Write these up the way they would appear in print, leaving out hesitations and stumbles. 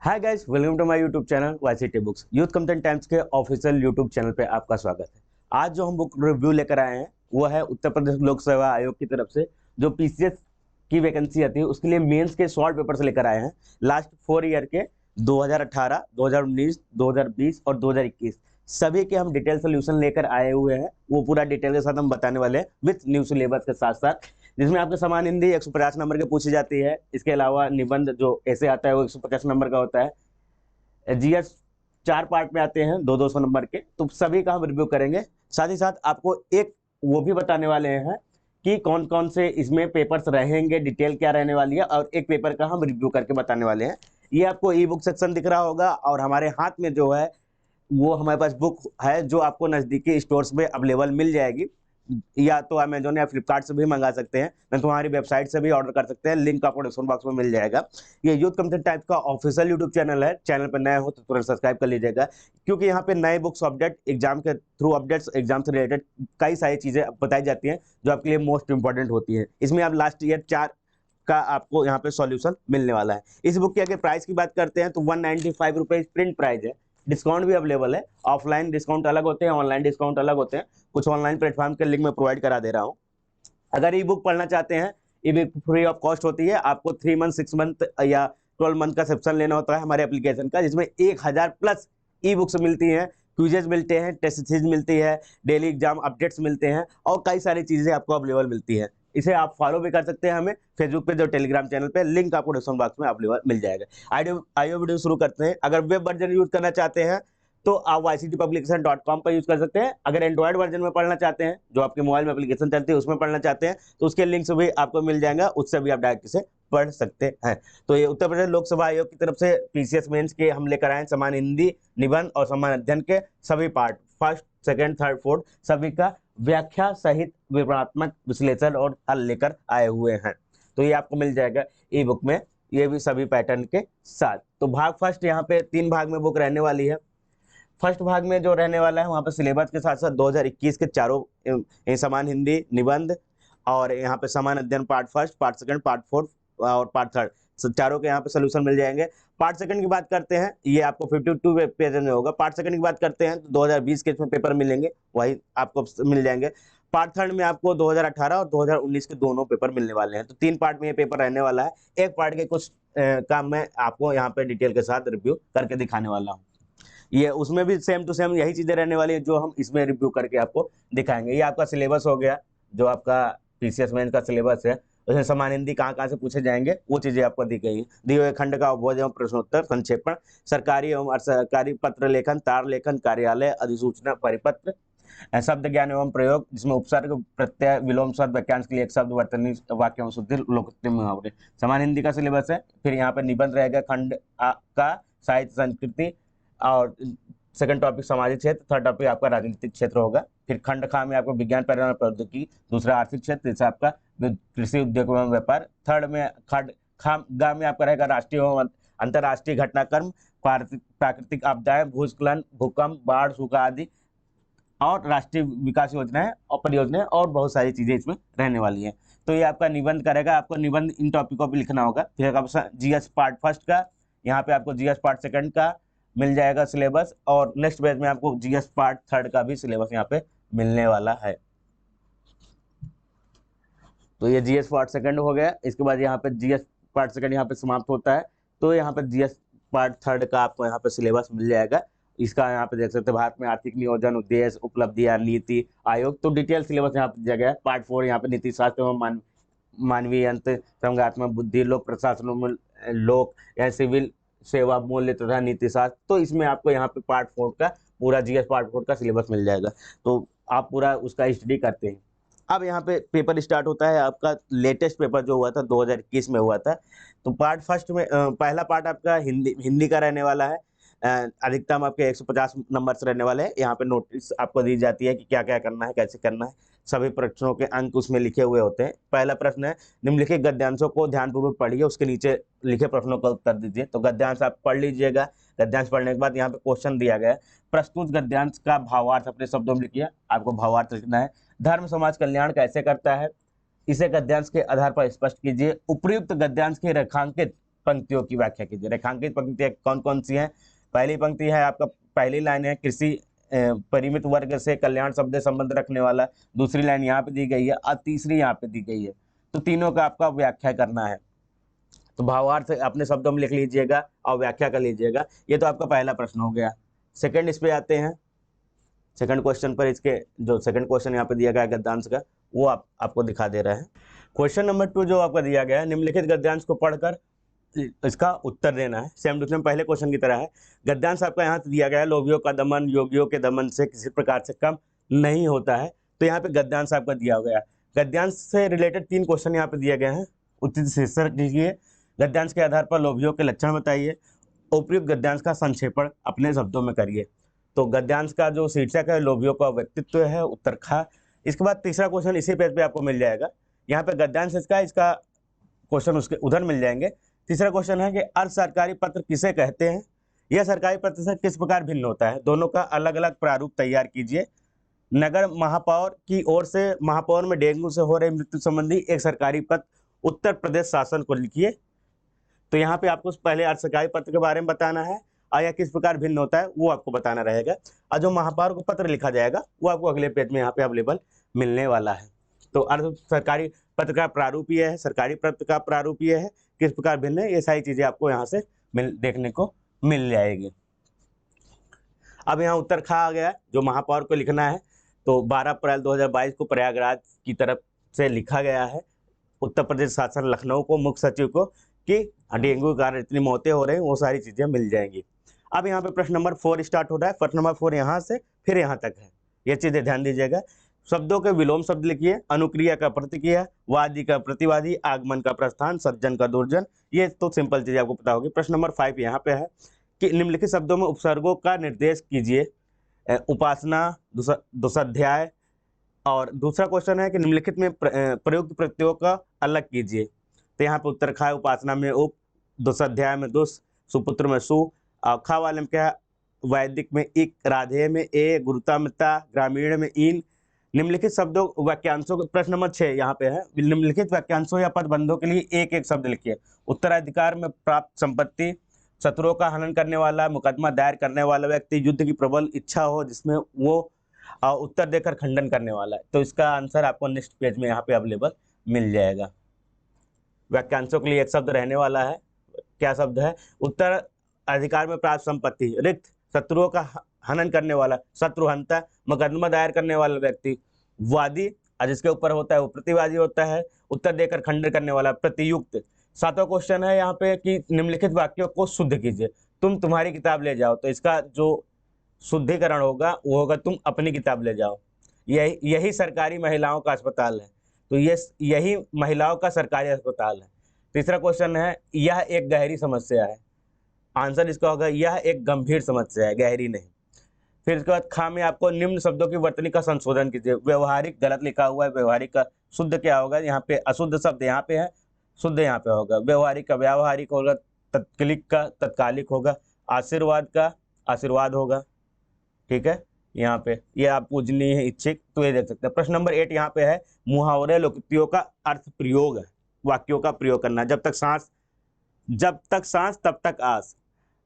Hi guys, welcome to my YouTube channel YCT books. Youth content times के official YouTube channel पे आपका स्वागत है। आज जो हम बुक रिव्यू लेकर आए हैं वो है उत्तर प्रदेश लोक सेवा आयोग की तरफ से जो पीसीएस की वैकेंसी आती है उसके लिए मेंस के शॉर्ट पेपर से लेकर आए हैं। लास्ट 4 ईयर के 2018, 2019, 2020 और 2021 सभी के हम डिटेल सोल्यूशन लेकर आए हुए हैं। वो पूरा डिटेल के साथ हम बताने वाले हैं विथ न्यू सिलेबस के साथ साथ, जिसमें आपके समान हिंदी 150 नंबर के पूछी जाती है। इसके अलावा निबंध जो ऐसे आता है वो 150 नंबर का होता है। जीएस 4 पार्ट में आते हैं, 200 नंबर के, तो सभी का हम रिव्यू करेंगे। साथ ही साथ आपको एक वो भी बताने वाले हैं कि कौन कौन से इसमें पेपर्स रहेंगे, डिटेल क्या रहने वाली है, और एक पेपर का हम रिव्यू करके बताने वाले हैं। ये आपको ई बुक सेक्शन दिख रहा होगा और हमारे हाथ में जो है वो हमारे पास बुक है जो आपको नज़दीकी स्टोर्स में अवेलेबल मिल जाएगी। या तो अमेजोन या फ्लिपकार्ट से भी मंगा सकते हैं, नहीं तो हमारी वेबसाइट से भी ऑर्डर कर सकते हैं। लिंक आपको डिस्क्रिप्शन बॉक्स में मिल जाएगा। ये यूथ कंटेंट टाइप का ऑफिशियल यूट्यूब चैनल है। चैनल पर नए हो तो तुरंत सब्सक्राइब कर लीजिएगा, क्योंकि यहाँ पे नए बुक्स अपडेट, एग्जाम के थ्रू अपडेट्स, एग्जाम से रिलेटेड कई सारी चीज़ें बताई जाती हैं जो आपके लिए मोस्ट इंपॉर्टेंट होती है। इसमें आप लास्ट ईयर 4 का आपको यहाँ पे सॉल्यूशन मिलने वाला है। इस बुक की अगर प्राइस की बात करते हैं तो 195 रुपये प्रिंट प्राइस है। डिस्काउंट भी अवेलेबल है। ऑफलाइन डिस्काउंट अलग होते हैं, ऑनलाइन डिस्काउंट अलग होते हैं। कुछ ऑनलाइन प्लेटफॉर्म के लिंक में प्रोवाइड करा दे रहा हूँ। अगर ई बुक पढ़ना चाहते हैं, ई बुक फ्री ऑफ कॉस्ट होती है। आपको 3 मंथ, 6 मंथ या 12 मंथ का सब्सक्रिप्शन लेना होता है हमारे एप्लीकेशन का, जिसमें 1000+ ई बुक्स मिलती हैं, क्विजेज मिलते हैं, टेस्ट सीरीज मिलती है, डेली एग्जाम अपडेट्स मिलते हैं और कई सारी चीज़ें आपको अवेलेबल मिलती है। इसे आप फॉलो भी कर सकते हैं हमें फेसबुक पे, जो टेलीग्राम चैनल पे, लिंक आपको डिस्क्रिप्शन बॉक्स में अवेलेबल मिल जाएगा। आइडियो वीडियो शुरू करते हैं। अगर वेब वर्जन यूज करना चाहते हैं तो आप yctpublication.com पर यूज कर सकते हैं। अगर एंड्रॉइड वर्जन में पढ़ना चाहते हैं, जो आपके मोबाइल में एप्लीकेशन चलती है उसमें पढ़ना चाहते हैं, तो उसके लिंक्स भी आपको मिल जाएगा, उससे भी आप डायरेक्ट से पढ़ सकते हैं। तो ये उत्तर प्रदेश लोक सेवा आयोग की तरफ से पीसीएस मेंस के हम लेकर आए समान हिंदी, निबंध और समान अध्ययन के सभी part, first, second, third, fourth, सभी का व्याख्या सहित विवरणात्मक विश्लेषण और हल लेकर आए हुए हैं। तो ये आपको मिल जाएगा ई बुक में, ये भी सभी पैटर्न के साथ। तो भाग फर्स्ट, यहाँ पे 3 भाग में बुक रहने वाली है। फर्स्ट भाग में जो रहने वाला है वहाँ पे सिलेबस के साथ साथ 2021 के चारों समान हिंदी, निबंध और यहाँ पे समान अध्ययन part first, part second, part fourth और पार्ट थर्ड, चारों के यहाँ पे सोल्यूशन मिल जाएंगे। पार्ट सेकंड की बात करते हैं, ये आपको 52 पेज में होगा। पार्ट सेकंड की बात करते हैं तो 2020 के इसमें पेपर मिलेंगे, वही आपको मिल जाएंगे। पार्ट थर्ड में आपको 2018 और 2019 के दोनों पेपर मिलने वाले हैं। तो 3 पार्ट में ये पेपर रहने वाला है। एक पार्ट के कुछ काम मैं आपको यहाँ पे डिटेल के साथ रिव्यू करके दिखाने वाला हूँ। ये उसमें भी सेम टू सेम यही चीज़ें रहने वाली है जो हम इसमें रिव्यू करके आपको दिखाएंगे। ये आपका सिलेबस हो गया, जो आपका पीसीएस मेंस का सिलेबस है। उसमें समान हिंदी कहाँ कहाँ से पूछे जाएंगे वो चीज़ें आपको दी गई हैं। दिए हुए खंड का अवबोध एवं प्रश्नोत्तर संक्षेपण, सरकारी एवं असरकारी पत्र लेखन, तार लेखन, कार्यालय अधिसूचना परिपत्र, शब्द ज्ञान एवं प्रयोग, जिसमें उपसर्ग, प्रत्यय, विलोम शब्द, वाक्यांश के लिए एक शब्द, वर्तनी, वाक्य एवं शुद्धि, लोकोक्ति, मुहावरे, समान हिंदी का सिलेबस है। फिर यहाँ पे निबंध रहेगा खंड का साहित्य संस्कृति, और सेकंड टॉपिक सामाजिक क्षेत्र, थर्ड टॉपिक आपका राजनीतिक क्षेत्र होगा। फिर खंड खा में आपको विज्ञान, पर्यावरण, प्रौद्योगिकी, दूसरा आर्थिक क्षेत्र, तीसरा आपका कृषि, उद्योग एवं व्यापार, थर्ड में खंड खा गा में आपका रहेगा राष्ट्रीय एवं अंतर्राष्ट्रीय घटनाक्रम, प्राकृतिक आपदाएं, भूस्खलन, भूकंप, बाढ़, सूखा आदि, और राष्ट्रीय विकास योजनाएं और परियोजनाएं और बहुत सारी चीजें इसमें रहने वाली हैं। तो ये आपका निबंध करेगा, आपको निबंध इन टॉपिकों पर लिखना होगा। फिर आपका जीएस पार्ट फर्स्ट का, यहाँ पे आपको जीएस पार्ट सेकंड का मिल जाएगा सिलेबस, और नेक्स्ट पेज में आपको जीएस पार्ट थर्ड का भी सिलेबस यहाँ पे मिलने वाला है। तो ये जीएस पार्ट सेकंड हो गया। इसके बाद यहाँ पे जीएस पार्ट सेकंड यहाँ पे समाप्त होता है। तो यहाँ पे जीएस पार्ट थर्ड का आपको यहाँ पे सिलेबस मिल जाएगा। इसका यहाँ पे देख सकते हैं, भारत में आर्थिक नियोजन, उद्देश्य, उपलब्धियां, नीति आयोग, तो डिटेल सिलेबस यहाँ पे दिया गया है। पार्ट 4 यहाँ पे नीति शास्त्र एवं मानवीय अंत, संज्ञात्मक बुद्धि, लोक प्रशासन में लोक या सिविल सेवा, मूल्य तथा नीति शास्त्र। तो इसमें आपको यहाँ पे पार्ट 4 का पूरा जीएस पार्ट 4 का सिलेबस मिल जाएगा। तो आप पूरा उसका स्टडी करते हैं। अब यहाँ पे पेपर स्टार्ट होता है। आपका लेटेस्ट पेपर जो हुआ था 2021 में हुआ था। तो पार्ट फर्स्ट में पहला पार्ट आपका हिंदी का रहने वाला है। अधिकतम आपके 150 नंबर्स रहने वाले हैं। यहाँ पे नोटिस आपको दी जाती है कि क्या क्या करना है, कैसे करना है। सभी प्रश्नों के अंक उसमें लिखे हुए होते हैं। पहला प्रश्न है, निम्नलिखित गद्यांशों को ध्यानपूर्वक पढ़िए, उसके नीचे लिखे प्रश्नों का उत्तर दीजिए। तो गद्यांश आप पढ़ लीजिएगा। गद्यांश पढ़ने के बाद यहाँ पे क्वेश्चन दिया गया है, प्रस्तुत गद्यांश का भावार्थ अपने शब्दों में लिखिए। आपको भावार्थ लिखना है। धर्म समाज कल्याण कैसे करता है, इसे गद्यांश के आधार पर स्पष्ट कीजिए। उपयुक्त गद्यांश के रेखांकित पंक्तियों की व्याख्या कीजिए। रेखांकित पंक्तियां कौन कौन सी हैं? पहली पंक्ति है आपका, पहली लाइन है कृषि परिमित वर्ग से कल्याण शब्द संबंध रखने वाला, दूसरी लाइन यहाँ पे दी गई है और तीसरी यहाँ पे दी गई है। तो तीनों का आपका व्याख्या करना है, तो भावार्थ अपने शब्दों में लिख लीजिएगा और व्याख्या कर लीजिएगा। ये तो आपका पहला प्रश्न हो गया। सेकंड इस पे आते हैं, सेकंड क्वेश्चन पर इसके जो सेकंड क्वेश्चन यहाँ पे दिया गया है गद्यांश का, वो आपको दिखा दे रहा है। क्वेश्चन नंबर 2 जो आपका दिया गया है, निम्नलिखित गद्यांश को पढ़कर इसका उत्तर देना है। सेम टू सेम पहले क्वेश्चन की तरह है। गद्यांश आपका यहाँ दिया गया है, लोभियों का दमन योगियों के दमन से किसी प्रकार से कम नहीं होता है। तो यहाँ पे गद्यांश आपका दिया गया। गद्यांश से रिलेटेड 3 क्वेश्चन यहाँ पे दिए गए हैं, उचित शीर्षक दीजिए, गद्यांश के आधार पर लोभियों के लक्षण बताइए, उपयुक्त गद्यांश का संक्षेपण अपने शब्दों में करिए। तो गद्यांश का जो शीर्षक है लोभियों का व्यक्तित्व है, उत्तर खा। इसके बाद तीसरा क्वेश्चन इसी पेज पे आपको मिल जाएगा। यहाँ पे गद्यांश इसका क्वेश्चन उसके उधर मिल जाएंगे। तीसरा क्वेश्चन है कि अर्ध सरकारी पत्र किसे कहते हैं, यह सरकारी पत्र से किस प्रकार भिन्न होता है, दोनों का अलग अलग प्रारूप तैयार कीजिए। नगर महापौर की ओर से महापौर में डेंगू से हो रही मृत्यु संबंधी एक सरकारी पत्र उत्तर प्रदेश शासन को लिखिए। तो यहाँ पे आपको पहले अर्ध सरकारी पत्र के बारे में बताना है और यह किस प्रकार भिन्न होता है वो आपको बताना रहेगा। और जो महापौर को पत्र लिखा जाएगा वो आपको अगले पेज में यहाँ पे अवेलेबल मिलने वाला है। तो अर्ध सरकारी पत्र का प्रारूप ये है, सरकारी पत्र का प्रारूप ये है, किस प्रकार भिन्न है, ये सारी चीजें आपको यहाँ से देखने को मिल जाएगी। अब यहाँ उत्तर खा आ गया, जो महापौर को लिखना है। तो 12 अप्रैल 2022 को प्रयागराज की तरफ से लिखा गया है उत्तर प्रदेश शासन लखनऊ को, मुख्य सचिव को, कि डेंगू के कारण इतनी मौतें हो रही हैं, वो सारी चीजें मिल जाएंगी। अब यहाँ पे प्रश्न नंबर 4 स्टार्ट हो रहा है। प्रश्न नंबर 4 यहाँ से फिर यहाँ तक है, ये चीजें ध्यान दीजिएगा। शब्दों के विलोम शब्द लिखिए, अनुक्रिया का प्रतिक्रिया, वादी का प्रतिवादी, आगमन का प्रस्थान, सज्जन का दुर्जन। ये तो सिंपल चीजें आपको पता होगी। प्रश्न नंबर 5 यहाँ पे है कि निम्नलिखित शब्दों में उपसर्गों का निर्देश कीजिए, उपासना, दुष्टाध्याय। और दूसरा क्वेश्चन है कि निम्नलिखित में प्रयुक्त प्रत्ययों का अलग कीजिए। तो यहाँ पे उत्तर खा, उपासना में उप, दुष्टाध्याय में दुष, सुपुत्र में सु, खा वाले में क्या है, वैदिक में इक, राधेय में ए, गुरुता में ता, ग्रामीण में इन। निम्नलिखित शब्दों वाक्यांशों प्रश्न नंबर 6 यहाँ पे है, निम्नलिखित वाक्यांशों या पदबंधों के लिए एक एक शब्द लिखिए। उत्तराधिकार में प्राप्त संपत्ति, शत्रुओं का हनन करने वाला, मुकदमा दायर करने वाला व्यक्ति, युद्ध की प्रबल इच्छा हो जिसमें वो उत्तर देकर खंडन करने वाला है। तो इसका आंसर आपको नेक्स्ट पेज में यहाँ पे अवेलेबल मिल जाएगा। वाक्यांशों के लिए एक शब्द रहने वाला है, क्या शब्द है? उत्तर अधिकार में प्राप्त संपत्ति, रिक्त, शत्रुओं का हनन करने वाला, शत्रुहंता, मुकदमा दायर करने वाला व्यक्ति, वादी, जिसके ऊपर होता है वो प्रतिवादी होता है, उत्तर देकर खंडन करने वाला, प्रतियुक्त। 7वां क्वेश्चन है यहाँ पे कि निम्नलिखित वाक्यों को शुद्ध कीजिए। तुम तुम्हारी किताब ले जाओ। तो इसका जो शुद्धिकरण होगा वो होगा तुम अपनी किताब ले जाओ। यही सरकारी महिलाओं का अस्पताल है। तो यही महिलाओं का सरकारी अस्पताल है। तीसरा क्वेश्चन है यह एक गहरी समस्या है। आंसर इसका होगा यह एक गंभीर समस्या है, गहरी नहीं। फिर इसके बाद खा में आपको निम्न शब्दों की वर्तनी का संशोधन कीजिए। व्यवहारिक गलत लिखा हुआ है, व्यवहारिक का शुद्ध क्या होगा? यहाँ पे अशुद्ध शब्द यहाँ पे है, शुद्ध यहाँ पे होगा। व्यवहारिक का व्यावहारिक होगा, तत्कालिक का तत्कालिक होगा, आशीर्वाद का आशीर्वाद होगा। ठीक है, यहाँ पे ये आप पूजनीय है, इच्छिक, तो ये देख सकते हैं। प्रश्न नंबर 8 यहाँ पे है मुहावरे लोकोक्तियों का अर्थ प्रयोग है, वाक्यों का प्रयोग करना। जब तक सांस तब तक आस,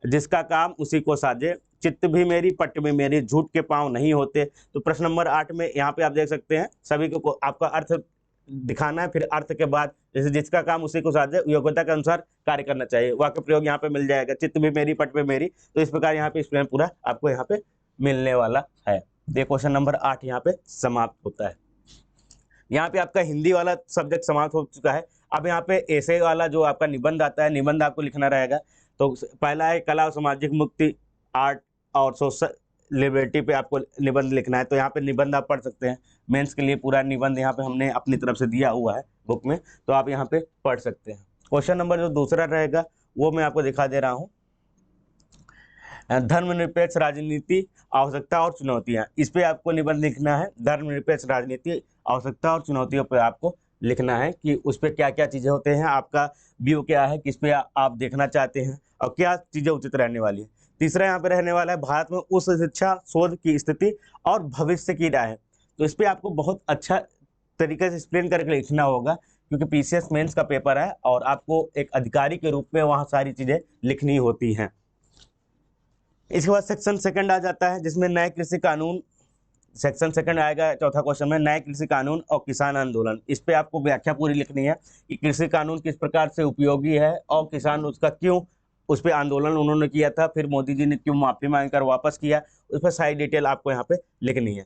जिसका काम उसी को साजे, चित्त भी मेरी पट भी मेरी, झूठ के पांव नहीं होते। तो प्रश्न नंबर 8 में यहाँ पे आप देख सकते हैं सभी को आपका अर्थ दिखाना है, फिर अर्थ के बाद जैसे जिसका काम उसी को साजे, योग्यता के अनुसार कार्य करना चाहिए। वाक्य प्रयोग यहाँ पे मिल जाएगा, चित्त भी मेरी पट भी मेरी। तो इस प्रकार यहाँ पे इसमें पूरा आपको यहाँ पे मिलने वाला है। ये क्वेश्चन नंबर 8 यहाँ पे समाप्त होता है। यहाँ पे आपका हिंदी वाला सब्जेक्ट समाप्त हो चुका है। अब यहाँ पे ऐसे वाला जो आपका निबंध आता है, निबंध आपको लिखना रहेगा। तो पहला है कला और सामाजिक मुक्ति, आर्ट और सोशल लिबर्टी पे आपको निबंध लिखना है। तो यहाँ पे निबंध आप पढ़ सकते हैं, मेंस के लिए पूरा निबंध यहाँ पे हमने अपनी तरफ से दिया हुआ है बुक में, तो आप यहाँ पे पढ़ सकते हैं। क्वेश्चन नंबर जो दूसरा रहेगा वो मैं आपको दिखा दे रहा हूँ, धर्मनिरपेक्ष राजनीति, आवश्यकता और चुनौतियाँ। इस पे आपको निबंध लिखना है। धर्मनिरपेक्ष राजनीति, आवश्यकता और चुनौतियों पे आपको लिखना है कि उस पर क्या क्या चीज़ें होते हैं, आपका व्यू क्या है, किस पे आप देखना चाहते हैं और क्या चीज़ें उचित रहने वाली है। तीसरा यहाँ पे रहने वाला है भारत में उच्च शिक्षा शोध की स्थिति और भविष्य की राह। तो इस पर आपको बहुत अच्छा तरीके से एक्सप्लेन करके लिखना होगा क्योंकि पीसीएस मेंस का पेपर है और आपको एक अधिकारी के रूप में वहाँ सारी चीज़ें लिखनी होती हैं। इसके बाद सेक्शन सेकंड आ जाता है, जिसमें नए कृषि कानून, सेक्शन सेकंड आएगा चौथा क्वेश्चन में, नए कृषि कानून और किसान आंदोलन। इस पे आपको व्याख्या पूरी लिखनी है कि कृषि कानून किस प्रकार से उपयोगी है और किसान उसका क्यों, उस पर आंदोलन उन्होंने किया था, फिर मोदी जी ने क्यों माफी मांगकर वापस किया, उस पर सारी डिटेल आपको यहाँ पे लिखनी है।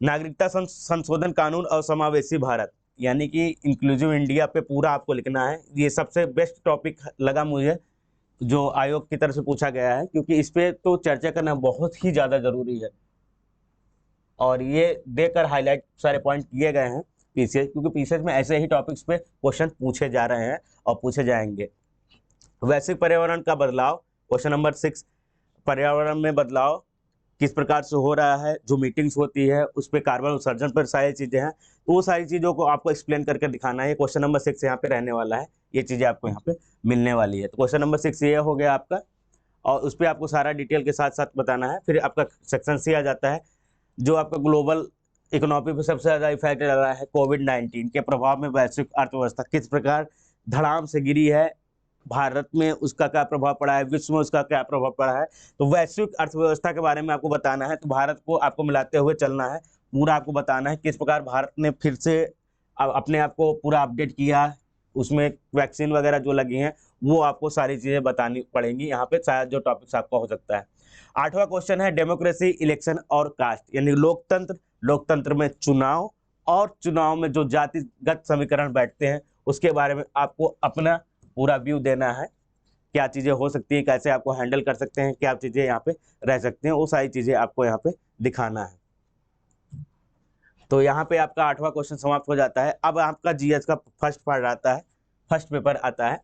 नागरिकता संशोधन कानून और समावेशी भारत, यानी कि इंक्लूसिव इंडिया पे पूरा आपको लिखना है। ये सबसे बेस्ट टॉपिक लगा मुझे जो आयोग की तरफ से पूछा गया है, क्योंकि इस पे तो चर्चा करना बहुत ही ज़्यादा जरूरी है और ये देकर हाईलाइट सारे पॉइंट किए गए हैं पीसीएस, क्योंकि पीसीएस में ऐसे ही टॉपिक्स पे क्वेश्चन पूछे जा रहे हैं और पूछे जाएंगे। वैश्विक पर्यावरण का बदलाव, क्वेश्चन नंबर 6, पर्यावरण में बदलाव किस प्रकार से हो रहा है, जो मीटिंग्स होती है उस पर कार्बन उत्सर्जन पर सारी चीज़ें हैं, तो वो सारी चीज़ों को आपको एक्सप्लेन करके दिखाना है। क्वेश्चन नंबर 6 यहाँ पे रहने वाला है, ये चीज़ें आपको यहाँ पे मिलने वाली है। तो क्वेश्चन नंबर 6 ये हो गया आपका, और उस पर आपको सारा डिटेल के साथ साथ बताना है। फिर आपका सेक्शन सी आ जाता है, जो आपका ग्लोबल इकोनॉमी पर सबसे ज़्यादा इफेक्ट डाल रहा है, कोविड-19 के प्रभाव में वैश्विक अर्थव्यवस्था किस प्रकार धड़ाम से गिरी है, भारत में उसका क्या प्रभाव पड़ा है, विश्व में उसका क्या प्रभाव पड़ा है। तो वैश्विक अर्थव्यवस्था के बारे में आपको बताना है, तो भारत को आपको मिलाते हुए चलना है, पूरा आपको बताना है किस प्रकार भारत ने फिर से अपने आप को पूरा अपडेट किया, उसमें वैक्सीन वगैरह जो लगी हैं वो आपको सारी चीज़ें बतानी पड़ेंगी। यहाँ पे शायद जो टॉपिक्स आपका हो सकता है। 8वां क्वेश्चन है डेमोक्रेसी, इलेक्शन और कास्ट, यानी लोकतंत्र, लोकतंत्र में चुनाव और चुनाव में जो जातिगत समीकरण बैठते हैं उसके बारे में आपको अपना पूरा व्यू देना है, क्या चीज़ें हो सकती है, कैसे आपको हैंडल कर सकते हैं, क्या चीज़ें यहाँ पे रह सकते हैं, वो सारी चीज़ें आपको यहाँ पे दिखाना है। तो यहाँ पे आपका 8वां क्वेश्चन समाप्त हो जाता है। अब आपका जीएस का फर्स्ट पार्ट आता है, फर्स्ट पेपर आता है।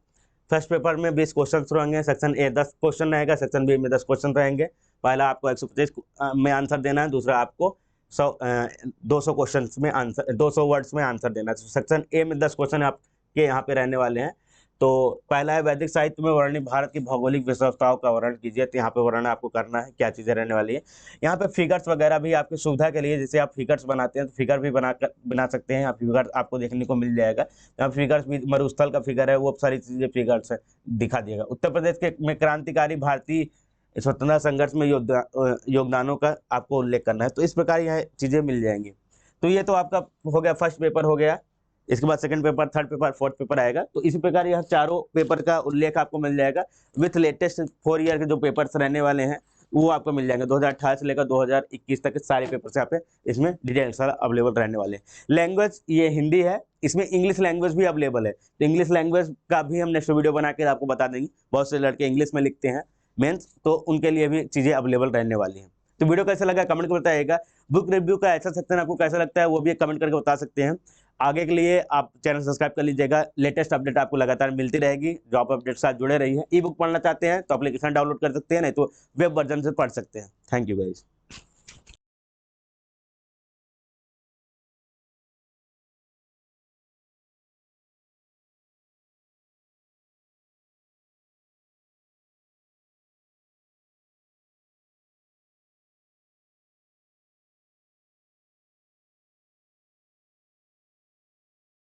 फर्स्ट पेपर में 20 क्वेश्चन रहेंगे, सेक्शन ए 10 क्वेश्चन रहेगा, सेक्शन बी में 10 क्वेश्चन रहेंगे। पहला आपको 125 में आंसर देना है, दूसरा आपको 200 क्वेश्चन में आंसर, 200 वर्ड्स में आंसर देना है। सेक्शन ए में 10 क्वेश्चन आपके यहाँ पे रहने वाले हैं। तो पहला है वैदिक साहित्य में वर्णित भारत की भौगोलिक विशेषताओं का वर्णन कीजिए, तो यहाँ पे वर्णन आपको करना है, क्या चीज़ें रहने वाली है। यहाँ पे फिगर्स वगैरह भी आपकी सुविधा के लिए, जैसे आप फिगर्स बनाते हैं तो फिगर भी बना सकते हैं, यहाँ फिगर आपको देखने को मिल जाएगा। यहाँ फिगर्स भी, मरुस्थल का फिगर है, वो सारी चीज़ें फिगर्स है दिखा दिएगा। उत्तर प्रदेश के में क्रांतिकारी भारतीय स्वतंत्रता संघर्ष में योगदानों का आपको उल्लेख करना है। तो इस प्रकार यह चीज़ें मिल जाएंगी। तो ये तो आपका हो गया, फर्स्ट पेपर हो गया। इसके बाद second paper, third paper, fourth paper आएगा। तो इसी प्रकार यह चारों पेपर का उल्लेख आपको मिल जाएगा विथ लेटेस्ट 4 ईयर के जो पेपर्स रहने वाले हैं वो आपको मिल जाएंगे। 2018 से लेकर 2021 तक के सारे पेपर्स यहाँ पे इसमें डिटेल सारा अवेलेबल रहने वाले हैं। लैंग्वेज ये हिंदी है, इसमें इंग्लिश लैंग्वेज भी अवेलेबल है। तो इंग्लिश लैंग्वेज का भी हम नेक्स्ट वीडियो बना के आपको बता देंगे। बहुत से लड़के इंग्लिश में लिखते हैं मेंस, तो उनके लिए भी चीज़ें अवेलेबल रहने वाली हैं। तो वीडियो कैसा लगा कमेंट करके बताइएगा। बुक रिव्यू का ऐसा सेक्शन आपको कैसा लगता है वो भी कमेंट करके बता सकते हैं। आगे के लिए आप चैनल सब्सक्राइब कर लीजिएगा, लेटेस्ट अपडेट आपको लगातार मिलती रहेगी। जॉब अपडेट के साथ जुड़े रहिए। ई बुक पढ़ना चाहते हैं तो एप्लीकेशन डाउनलोड कर सकते हैं, नहीं तो वेब वर्जन से पढ़ सकते हैं। Thank you guys.